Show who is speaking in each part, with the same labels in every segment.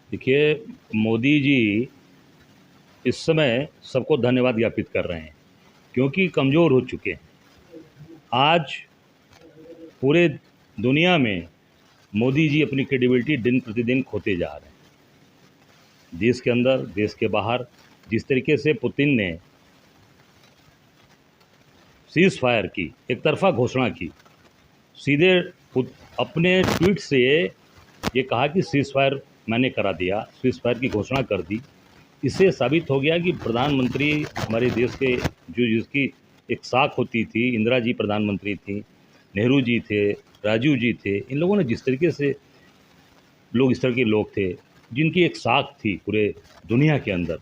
Speaker 1: देखिए, मोदी जी इस समय सबको धन्यवाद ज्ञापित कर रहे हैं क्योंकि कमज़ोर हो चुके हैं। आज पूरे दुनिया में मोदी जी अपनी क्रेडिबिलिटी दिन प्रतिदिन खोते जा रहे हैं। देश के अंदर, देश के बाहर जिस तरीके से पुतिन ने सीज़ फायर की, एक तरफ़ा घोषणा की, सीधे अपने ट्वीट से ये कहा कि सीज़ फायर मैंने करा दिया, सीज़ फायर की घोषणा कर दी। इससे साबित हो गया कि प्रधानमंत्री हमारे देश के जो जिसकी एक साख होती थी, इंदिरा जी प्रधानमंत्री थी, नेहरू जी थे, राजीव जी थे, इन लोगों ने जिस तरीके से लोग इस तरह के लोग थे जिनकी एक साख थी पूरे दुनिया के अंदर,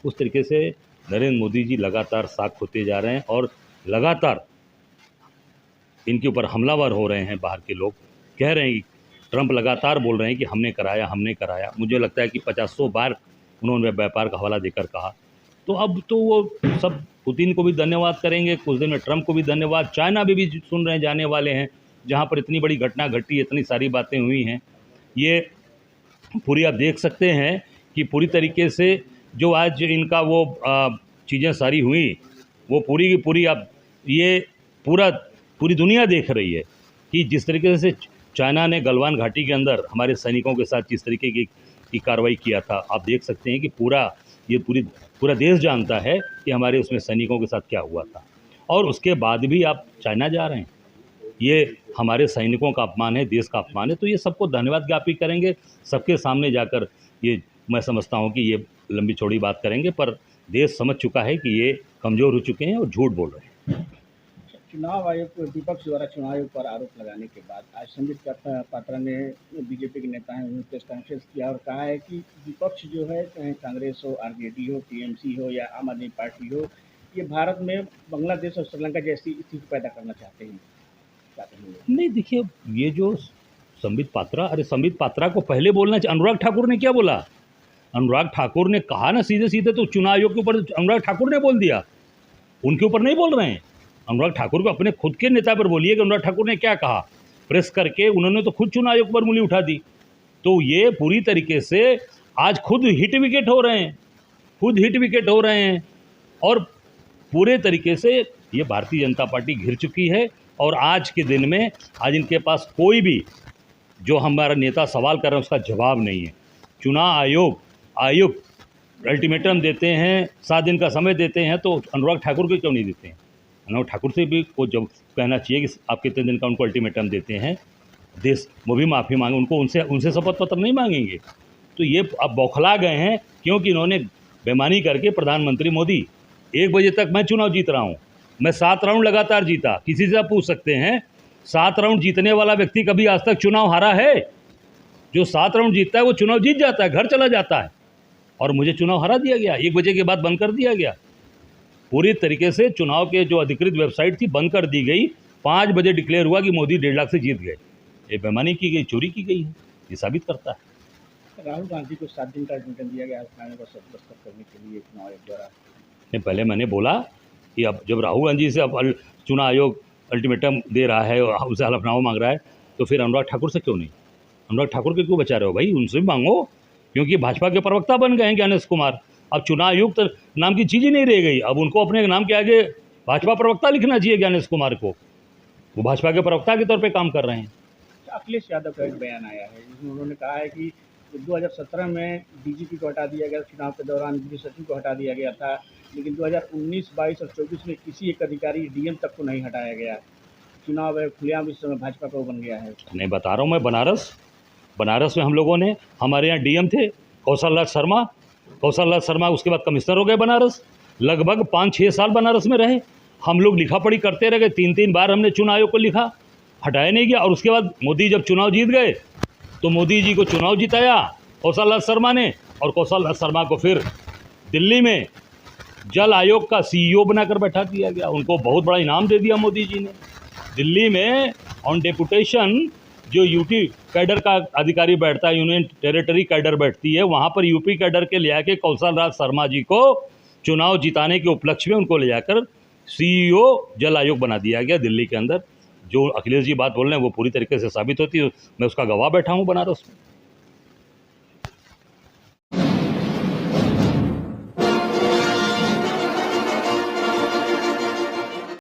Speaker 1: उस तरीके से नरेंद्र मोदी जी लगातार साख होते जा रहे हैं और लगातार इनके ऊपर हमलावर हो रहे हैं। बाहर के लोग कह रहे हैं, ट्रंप लगातार बोल रहे हैं कि हमने कराया, हमने कराया। मुझे लगता है कि 50 बार उन्होंने व्यापार का हवाला देकर कहा। तो अब तो वो सब पुतिन को भी धन्यवाद करेंगे, कुछ दिन में ट्रंप को भी धन्यवाद, चाइना भी सुन रहे हैं, जाने वाले हैं, जहाँ पर इतनी बड़ी घटना घटी, इतनी सारी बातें हुई हैं। ये पूरी आप देख सकते हैं कि पूरी तरीके से जो आज इनका वो चीज़ें सारी हुई, वो पूरी की पूरी अब ये पूरी दुनिया देख रही है कि जिस तरीके से चाइना ने गलवान घाटी के अंदर हमारे सैनिकों के साथ जिस तरीके की कार्रवाई किया था, आप देख सकते हैं कि पूरा देश जानता है कि हमारे उसमें सैनिकों के साथ क्या हुआ था। और उसके बाद भी आप चाइना जा रहे हैं, ये हमारे सैनिकों का अपमान है, देश का अपमान है। तो ये सबको धन्यवाद ज्ञापित करेंगे, सबके सामने जाकर ये मैं समझता हूँ कि ये लंबी चौड़ी बात करेंगे, पर देश समझ चुका है कि ये कमज़ोर हो चुके हैं और झूठ बोल रहे हैं।
Speaker 2: चुनाव आयोग को विपक्ष द्वारा चुनाव आयोग पर आरोप लगाने के बाद आज संबित पात्रा ने बीजेपी के नेता हैं उन्होंने प्रेस कॉन्फ्रेंस किया और कहा है कि विपक्ष जो है, चाहे कांग्रेस हो, आरजेडी हो, टीएमसी हो या आम आदमी पार्टी हो, ये भारत में बांग्लादेश और श्रीलंका जैसी स्थिति पैदा करना चाहते हैं। क्या कहेंगे?
Speaker 1: नहीं, देखिए, ये जो संबित पात्रा को पहले बोलना चाहिए। अनुराग ठाकुर ने क्या बोला? अनुराग ठाकुर ने कहा ना सीधे सीधे, तो चुनाव आयोग के ऊपर अनुराग ठाकुर ने बोल दिया, उनके ऊपर नहीं बोल रहे हैं। अनुराग ठाकुर को अपने खुद के नेता पर बोलिए कि अनुराग ठाकुर ने क्या कहा। प्रेस करके उन्होंने तो खुद चुनाव आयोग पर उंगली उठा दी। तो ये पूरी तरीके से आज खुद हिट विकेट हो रहे हैं और पूरे तरीके से ये भारतीय जनता पार्टी घिर चुकी है। और आज के दिन में आज इनके पास कोई भी जो हमारा नेता सवाल कर रहे हैं उसका जवाब नहीं है। चुनाव आयुक्त अल्टीमेटम देते हैं, 7 दिन का समय देते हैं, तो अनुराग ठाकुर को क्यों नहीं देते हैं? अनुराग ठाकुर से भी को जब कहना चाहिए कि आप कितने दिन का उनको अल्टीमेटम देते हैं, देश वो भी माफ़ी मांगे, उनको उनसे शपथ पत्र नहीं मांगेंगे। तो ये अब बौखला गए हैं क्योंकि इन्होंने बेईमानी करके प्रधानमंत्री मोदी 1 बजे तक मैं चुनाव जीत रहा हूँ, मैं 7 राउंड लगातार जीता। किसी से आप पूछ सकते हैं 7 राउंड जीतने वाला व्यक्ति कभी आज तक चुनाव हारा है? जो 7 राउंड जीतता है वो चुनाव जीत जाता है, घर चला जाता है। और मुझे चुनाव हरा दिया गया, 1 बजे के बाद बंद कर दिया गया। पूरी तरीके से चुनाव के जो अधिकृत वेबसाइट थी बंद कर दी गई। 5 बजे डिक्लेयर हुआ कि मोदी 1.5 लाख से जीत गए। ये बेईमानी की गई, चोरी की गई है, ये साबित करता है।
Speaker 2: राहुल गांधी को 7 दिन का अल्टीमेटम दिया गया थाने पर दस्तखत करने के लिए चुनाव आयोग द्वारा।
Speaker 1: पहले मैंने बोला कि अब जब राहुल गांधी से अब चुनाव आयोग अल्टीमेटम दे रहा है और उनसे हलफनामा मांग रहा है, तो फिर अनुराग ठाकुर से क्यों नहीं? अनुराग ठाकुर के क्यों बचा रहे हो भाई? उनसे भी मांगो, क्योंकि भाजपा के प्रवक्ता बन गए हैं ज्ञानेश कुमार। अब चुनाव आयुक्त नाम की चीज़ ही नहीं रह गई। अब उनको अपने नाम के आगे भाजपा प्रवक्ता लिखना चाहिए ज्ञानेश कुमार को। वो भाजपा के प्रवक्ता के तौर पे काम कर रहे हैं।
Speaker 2: अखिलेश यादव का एक बयान आया है जिसमें उन्होंने कहा है कि 2017 में डीजीपी को हटा दिया गया, चुनाव के दौरान गृह सचिव को हटा दिया गया था, लेकिन 2019, 22 और 24 में किसी एक अधिकारी डीएम तक को नहीं हटाया गया। चुनाव आयोग खुलेआम इस समय भाजपा का बन गया है।
Speaker 1: नहीं, बता रहा हूँ मैं, बनारस में हम लोगों ने, हमारे यहाँ डीएम थे कौशल राज शर्मा, उसके बाद कमिश्नर हो गए बनारस। लगभग 5-6 साल बनारस में रहे। हम लोग लिखा पढ़ी करते रह गए, 3-3 बार हमने चुनाव आयोग को लिखा, हटाया नहीं गया। और उसके बाद मोदी जब चुनाव जीत गए तो मोदी जी को चुनाव जिताया कौशल राज शर्मा ने, और कौशल राज शर्मा को फिर दिल्ली में जल आयोग का सीईओ बनाकर बैठा दिया गया। उनको बहुत बड़ा इनाम दे दिया मोदी जी ने। दिल्ली में ऑन डेपुटेशन जो यूटी कैडर का अधिकारी बैठता है, यूनियन टेरिटरी कैडर बैठती है, वहाँ पर यूपी कैडर के ले आके कौशल राज शर्मा जी को चुनाव जिताने के उपलक्ष्य में उनको ले जाकर सीईओ जल आयोग बना दिया गया दिल्ली के अंदर। जो अखिलेश जी बात बोल रहे हैं वो पूरी तरीके से साबित होती है। मैं उसका गवाह बैठा हूँ बनारस में।